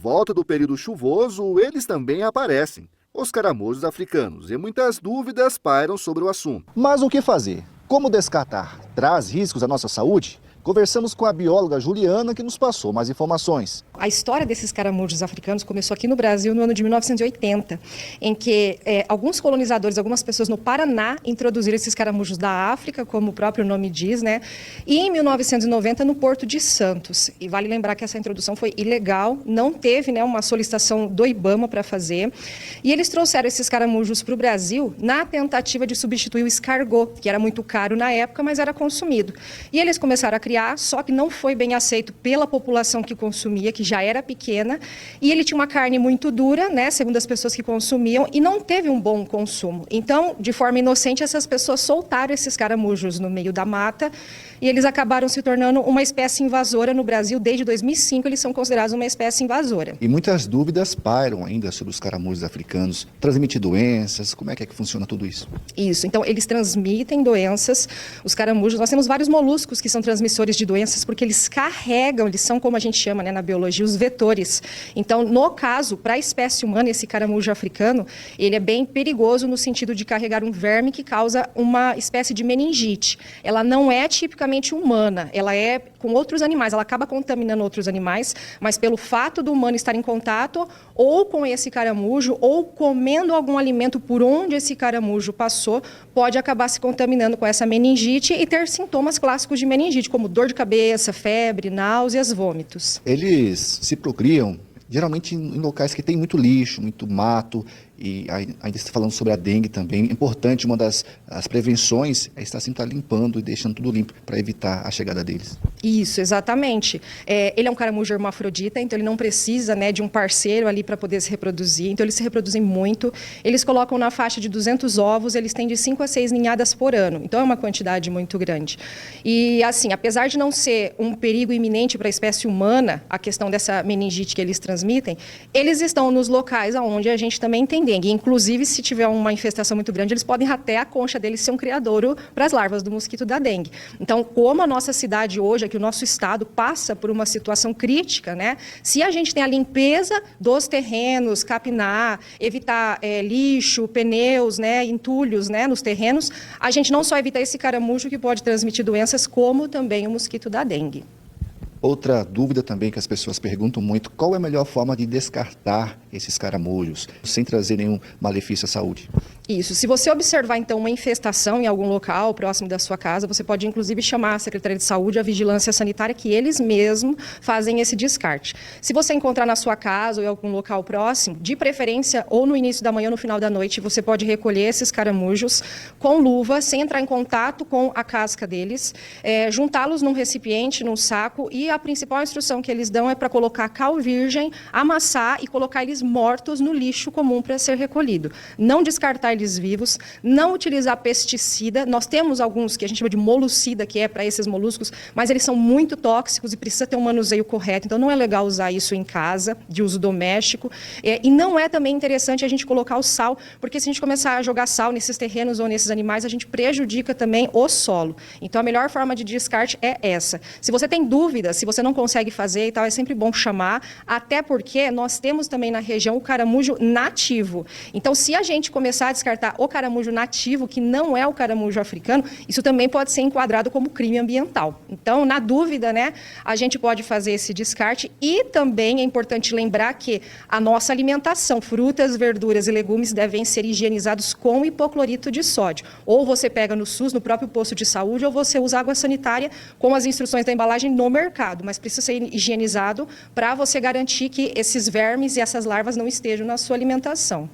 volta do período chuvoso, eles também aparecem, os caramujos africanos, e muitas dúvidas pairam sobre o assunto. Mas o que fazer? Como descartar? Traz riscos à nossa saúde? Conversamos com a bióloga Juliana, que nos passou mais informações. A história desses caramujos africanos começou aqui no Brasil no ano de 1980, em que alguns colonizadores, algumas pessoas no Paraná introduziram esses caramujos da África, como o próprio nome diz, né? E em 1990 no Porto de Santos. E vale lembrar que essa introdução foi ilegal, não teve, né, uma solicitação do IBAMA para fazer. E eles trouxeram esses caramujos para o Brasil na tentativa de substituir o escargot, que era muito caro na época, mas era consumido. E eles começaram a criar, só que não foi bem aceito pela população que consumia, que já era pequena, e ele tinha uma carne muito dura, né, segundo as pessoas que consumiam, e não teve um bom consumo. Então, de forma inocente, essas pessoas soltaram esses caramujos no meio da mata, e eles acabaram se tornando uma espécie invasora no Brasil. Desde 2005, eles são considerados uma espécie invasora. E muitas dúvidas pairam ainda sobre os caramujos africanos. Transmitem doenças? Como é que funciona tudo isso? Isso, então eles transmitem doenças. Os caramujos, nós temos vários moluscos que são transmissores de doenças, porque eles carregam, eles são, como a gente chama, né, na biologia, os vetores. Então, no caso, para a espécie humana, esse caramujo africano, ele é bem perigoso no sentido de carregar um verme que causa uma espécie de meningite. Ela não é tipicamente humana, ela é com outros animais, ela acaba contaminando outros animais, mas pelo fato do humano estar em contato ou com esse caramujo ou comendo algum alimento por onde esse caramujo passou, pode acabar se contaminando com essa meningite e ter sintomas clássicos de meningite, como dor de cabeça, febre, náuseas, vômitos. Eles se procriam geralmente em locais que tem muito lixo, muito mato, e ainda está falando sobre a dengue também. É importante, uma das prevenções é estar sempre limpando e deixando tudo limpo para evitar a chegada deles. Isso, exatamente. Ele é um caramujo hermafrodita, então ele não precisa, né, de um parceiro ali para poder se reproduzir, então eles se reproduzem muito. Eles colocam na faixa de 200 ovos, eles têm de 5 a 6 ninhadas por ano, então é uma quantidade muito grande. E assim, apesar de não ser um perigo iminente para a espécie humana, a questão dessa meningite que eles transmitem, eles estão nos locais onde a gente também tem dengue. Inclusive, se tiver uma infestação muito grande, eles podem até a concha deles ser um criadouro para as larvas do mosquito da dengue. Então, como a nossa cidade hoje, aqui o nosso estado passa por uma situação crítica, né? Se a gente tem a limpeza dos terrenos, capinar, evitar lixo, pneus, né, entulhos, né, nos terrenos, a gente não só evita esse caramujo que pode transmitir doenças, como também o mosquito da dengue. Outra dúvida também que as pessoas perguntam muito: qual é a melhor forma de descartar esses caramujos sem trazer nenhum malefício à saúde? Isso. Se você observar, então, uma infestação em algum local próximo da sua casa, você pode, inclusive, chamar a Secretaria de Saúde, a Vigilância Sanitária, que eles mesmos fazem esse descarte. Se você encontrar na sua casa ou em algum local próximo, de preferência, ou no início da manhã ou no final da noite, você pode recolher esses caramujos com luva, sem entrar em contato com a casca deles, juntá-los num recipiente, num saco, e a principal instrução que eles dão é para colocar cal virgem, amassar e colocar eles mortos no lixo comum para ser recolhido. Não descartar eles vivos, não utilizar pesticida. Nós temos alguns que a gente chama de molucida, que é para esses moluscos, mas eles são muito tóxicos e precisa ter um manuseio correto, então não é legal usar isso em casa, de uso doméstico. E não é também interessante a gente colocar o sal, porque se a gente começar a jogar sal nesses terrenos ou nesses animais, a gente prejudica também o solo. Então a melhor forma de descarte é essa. Se você tem dúvidas, se você não consegue fazer e tal, é sempre bom chamar, até porque nós temos também na região o caramujo nativo. Então, se a gente começar a descartar o caramujo nativo, que não é o caramujo africano, isso também pode ser enquadrado como crime ambiental. Então, na dúvida, né, a gente pode fazer esse descarte. E também é importante lembrar que a nossa alimentação, frutas, verduras e legumes devem ser higienizados com hipoclorito de sódio. Ou você pega no SUS, no próprio posto de saúde, ou você usa água sanitária com as instruções da embalagem no mercado, mas precisa ser higienizado para você garantir que esses vermes e essas larvas não estejam na sua alimentação.